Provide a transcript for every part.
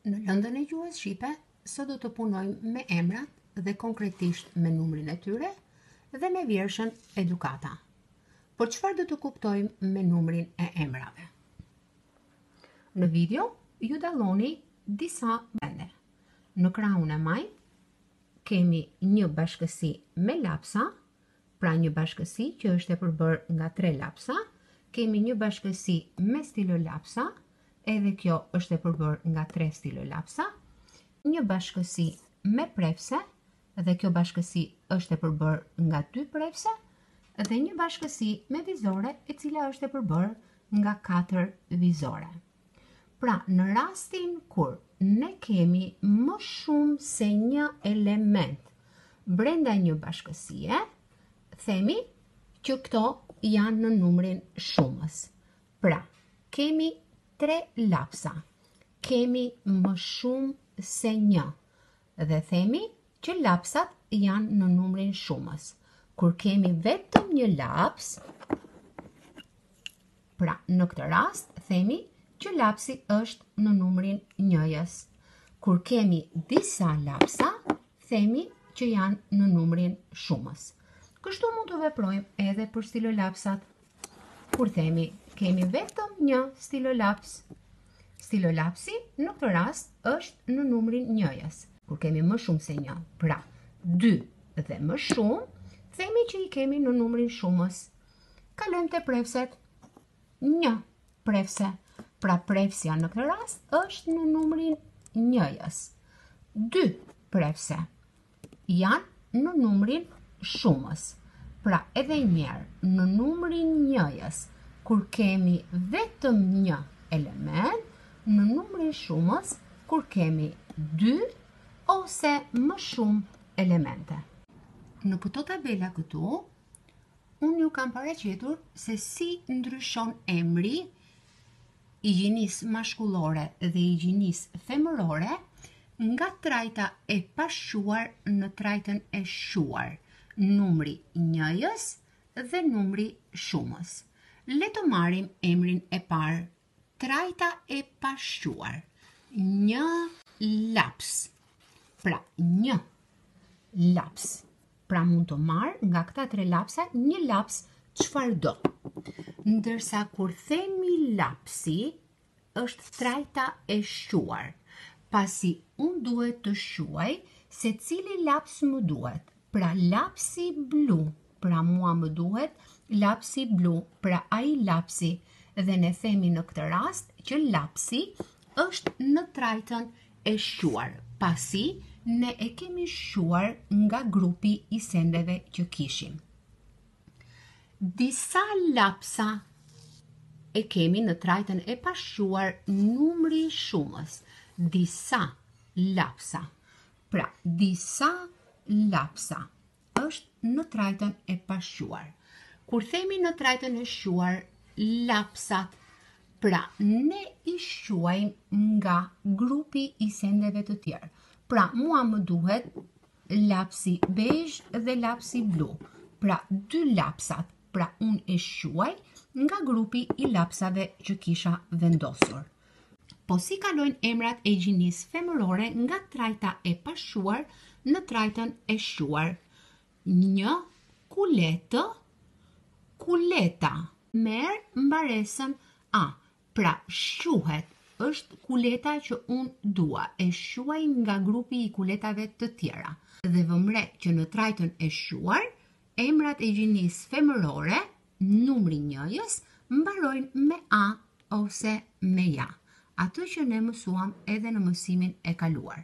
Në lëndën e gjuhës shqipe, sot do të punojmë me emrat dhe konkretisht me numrin e tyre dhe me vjershën edukata. Por çfarë do të kuptojmë me numrin e emrave? Në video ju dalloni disa vende. Në krahun e majt kemi një bashkësi me lapsa, pra një bashkësi që është e përbërë nga 3 lapsa, kemi një bashkësi me stilolapsa, edhe kjo është e përbërë nga 3 stilolapsa, një bashkësi me prefse, dhe kjo bashkësi është e përbërë nga 2 prefse, dhe një bashkësi me vizore, e cila është e përbërë nga 4 vizore. Pra, në rastin kur ne kemi më shumë se një element brenda një bashkësie, themi që këto janë në numrin shumës. Pra, kemi 3 lapsa, kemi më shumë se një, dhe themi që lapsat janë në numrin shumës. Kur kemi vetëm një laps, pra në këtë rast, themi që lapsi është në numrin njëjës. Kur kemi disa lapsa, themi që janë në numrin shumës. Kështu mund të veprojmë edhe për stilolapsat. Kur themi kemi vetëm një stilolaps, stilolapsi në këtë rast është në numrin njëjës. Kur kemi më shumë se një, pra 2 dhe më shumë, themi që i kemi në numrin shumës. Kalojmë te prefset. Një prefse. Pra prefsja në këtë rast është në numrin njëjës. 2 prefse janë në numrin shumës. Pra edhe njerë, në numrin njëjës, kur kemi vetëm një element, në numrin shumës, kur kemi 2 ose më shumë elemente. Në këto tabela këtu, unë ju kam paraqetur se si ndryshon emri i gjinisë mashkullore dhe i gjinisë femërore nga trajta e pashuar në trajtën e shuar, numri njëjës dhe numri shumës. Le të marrim emrin e parë, trajta e pashuar. Një laps. Pra, një laps. Pra mund të marrë nga këta 3 lapsa një laps çfarë do. Ndërsa kur themi lapsi, është trajta e shuar. Pasi unë duhet të shuaj se cili laps më duhet. Pra lapsi blu, pra mua më duhet lapsi blu, pra ai lapsi. Dhe ne themi në këtë rast që lapsi është në trajtën e shuar. Pasi ne e kemi shuar nga grupi i sendeve që kishim. Disa lapsa e kemi në trajtën e pashuar numri shumës. Disa lapsa. Pra, disa lapsa është në trajtën e pashuar. Kur themi në trajtën e shuar, lapsat, pra ne i shuajmë nga grupi i sendeve të tjerë. Pra, mua më duhet lapsi bezh dhe lapsi blu. Pra, 2 lapsat. Pra, unë e shuaj nga grupi i lapsave që kisha vendosur. Po si kalojnë emrat e gjinisë femërore nga trajta e pashuar në trajtën e shuar? Një kuletë, kuleta. Merë mbaresën a. Pra, shuhet është kuleta që unë dua. E shuaj nga grupi i kuletave të tjera. Dhe vëmre që në trajtën e shuar, emrat e gjinisë femërore, numri njëjës, mbarojnë me a ose me ja. Ato që ne mësuam edhe në mësimin e kaluar.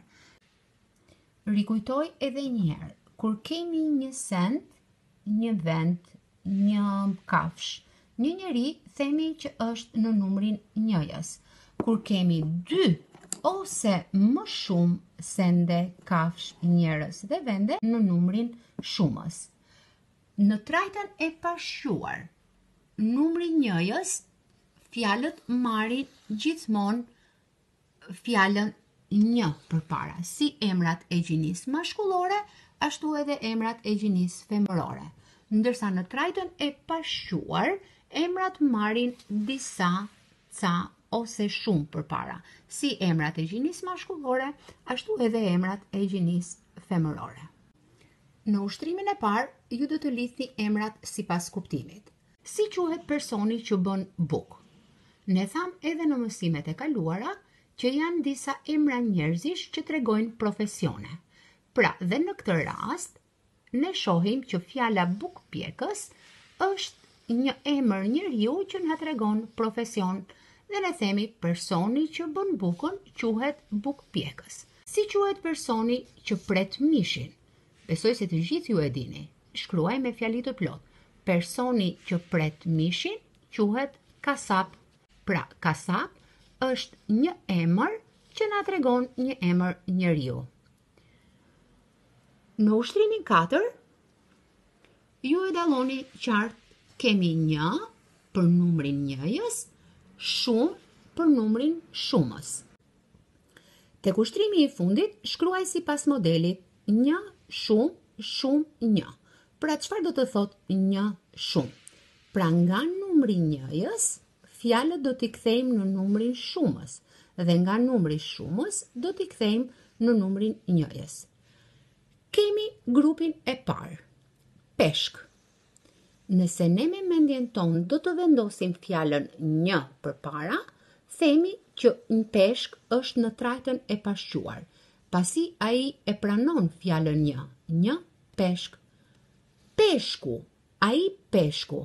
Rikujtoj edhe njëherë, kur kemi një send, një vend, një kafsh, një njeri themi që është në numrin njëjës. Kur kemi 2 ose më shumë sende, kafsh, njerëz dhe vende në numrin shumës. Në trajtën e pashuar, numri njëjës, fjalët marrin gjithmonë fjalën një përpara, si emrat e gjinisë mashkullore, ashtu edhe emrat e gjinisë femërore. Ndërsa në trajtën e pashuar, emrat marrin disa, ca ose shumë përpara, si emrat e gjinisë mashkullore, ashtu edhe emrat e gjinisë femërore. Në ushtrimin e parë, ju do të lidhni emrat sipas kuptimit. Si quhet personi që bën bukë? Ne tham edhe në mësimet e kaluara që janë disa emra njerëzish që tregojnë profesione. Pra, dhe në këtë rast, ne shohim që fjala bukpjekës është një emër njeriu që na tregon profesion dhe ne themi personi që bën bukën quhet bukpjekës. Si quhet personi që pret mishin? Besoj se të gjithë ju e dini. Shkruaj me fjali të plot. Personi që pret mishin quhet kasap. Pra, kasap është një emër që na tregon një emër njeriu. Në ushtrimin 4, ju e dalloni qartë kemi një për numrin njëjës, shumë për numrin shumës. Tek ushtrimi i fundit, shkruaj sipas modelit një, shumë, shumë, një. Pra çfarë do të thotë një, shumë? Pra nga numri njëjës, fjalët do t'i kthejmë në numrin shumës dhe nga numri shumës do t'i kthejmë në numrin njëjës. Kemi grupin e parë, peshk. Nëse ne me mendjen tonë do të vendosim fjalën një përpara, themi që një peshk është në trajtën e pashquar, pasi ai e pranon fjalën një peshk. Peshku, ai peshku.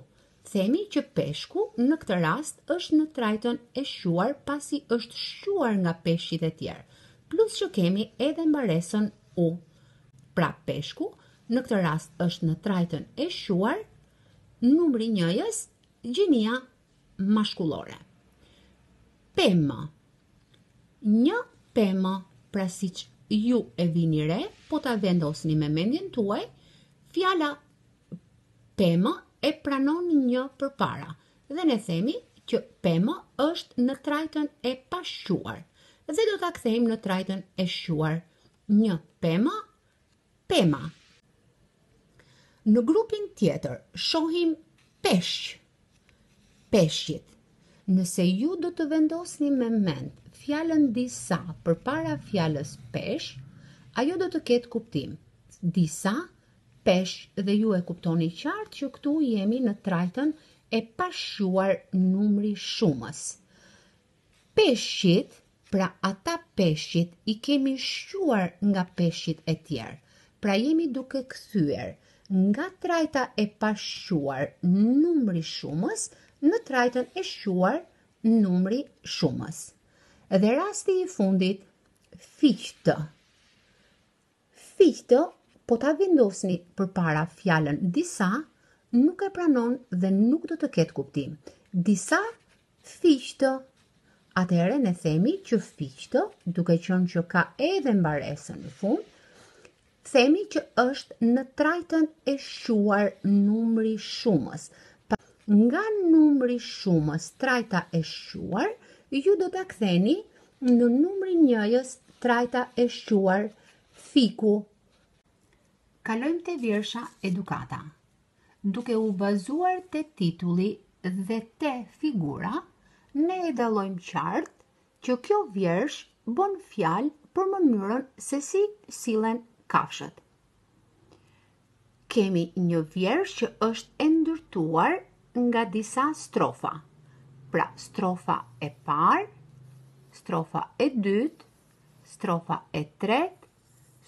Themi që peshku në këtë rast është në trajtën e shuar pasi është shuar nga peshqit e tjerë, plus që kemi edhe mbaresën u. Pra peshku në këtë rast është në trajtën e shuar, numri njëjës, gjinia mashkullore. Pemë. Një pemë, pra siç ju e vini re, po ta vendosni me mendjen tuaj, fjala pemë e pranon një përpara dhe ne themi që pemë është në trajtën e pashquar dhe do ta kthejmë në trajtën e shuar. Një pemë, pema. Në grupin tjetër, shohim peshq, peshqit. Nëse ju do të vendosni me mend fjalën disa përpara fjalës peshq, ajo do të ketë kuptim. Disa, peshq dhe ju e kuptoni qartë që këtu jemi në trajtën e pashquar numri shumës. Peshqit, pra ata peshqit i kemi shuar nga peshqit e tjerë. Pra jemi duke kthyer nga trajta e pashquar numri shumës në trajtën e shuar numri shumës. Dhe rasti i fundit, fiqtë. Fiqtë, po ta vendosni përpara fjalën disa, nuk e pranon dhe nuk do të ketë kuptim. Disa fiqtë. Atëherë ne themi që fiqtë, duke qenë që ka edhe mbaresën në fund, themi që është në trajtën e shuar numri shumës. Nga numri shumës trajta e shuar, ju do ta ktheni në numrin njëjës trajta e shuar fiku. Kalojmë te vjersha edukata. Duke u bazuar te titulli dhe te figura, ne e dallojmë qartë që kjo vjersh bën fjalë për mënyrën se si sillen kafshët. Kemi një vjersh që është e ndërtuar nga disa strofa. Pra, strofa e parë, strofa e dytë, strofa e tretë,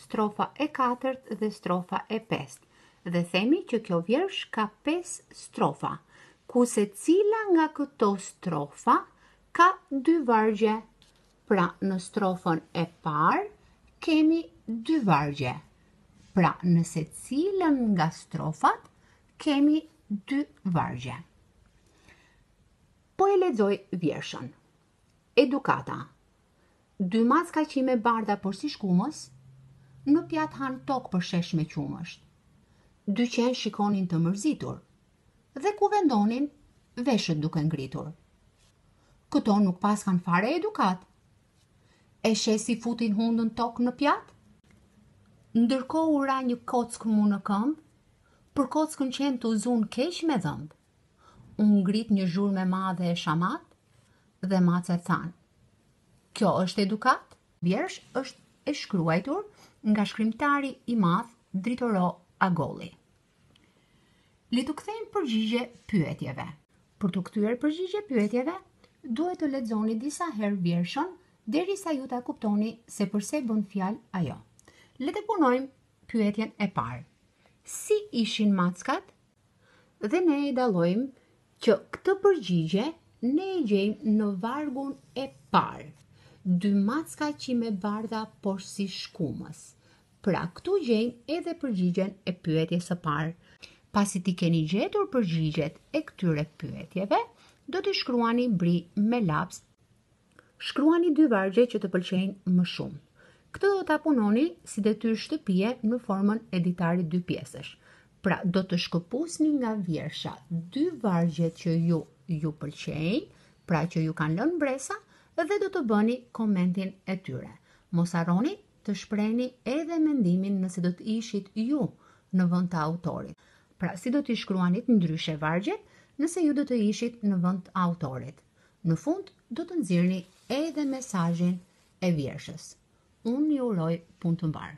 strofa e katërt dhe strofa e pestë. Dhe themi që kjo vjersh ka 5 strofa, ku se cila nga këto strofa ka 2 vargje. Pra, në strofën e parë kemi 2 vargje. Pra, në secilën nga strofat kemi 2 vargje. Po e lexoj vjershën. Edukata. 2 maska qime bardha por si shkumës, në pjatë han tokë për shesh me qumësht. 2 qenë shikonin të mërzitur, dhe ku vendonin veshët duke ngritur. Këto nuk pas kanë fare edukat. E shesi futin hundën tokë në pjatë? Ndërkohë u ra një kockë mu në këmbë, për kockën qenë të uzun keq me dhëmbë. U ngrit një zhurmë e madhe e shamat, dhe Maca thanë: "Kjo është edukat?" Vjersh është e shkruajtur nga shkrimtari i madh Dritoro Agolli. Le të kthejmë përgjigje pyetjeve. Për të kthyer përgjigje pyetjeve, duhet të lexoni disa herë vjershën derisa ju ta kuptoni se përse bën fjalë ajo. Le të punojmë pyetjen e parë. Si ishin mackat? Dhe ne e dallojmë që këtë përgjigje ne e gjejmë në vargun e parë. 2 macka qime bardha por si shkumës. Pra këtu gjejmë edhe përgjigjen e pyetjes së parë. Pasi ti keni gjetur përgjigjet e këtyre pyetjeve, do t'i shkruani bri me laps. Shkruani 2 vargje që të pëlqejnë më shumë. Këtë do t'a punoni si detyrë shtëpie në formën e ditarit 2 pjesësh. Pra do të shkëpusni nga vjersha 2 vargjet që ju pëlqejnë, pra që ju kanë lënë bresa, dhe do të bëni komentin e tyre. Mos harroni të shprehni edhe mendimin nëse do të ishit ju në vend të autorit. Pra si do t'i shkruanit ndryshe vargjet nëse ju do të ishit në vend të autorit. Në fund do të nxirrni edhe mesazhin e vjershës. Unë ju uroj punë të mbar.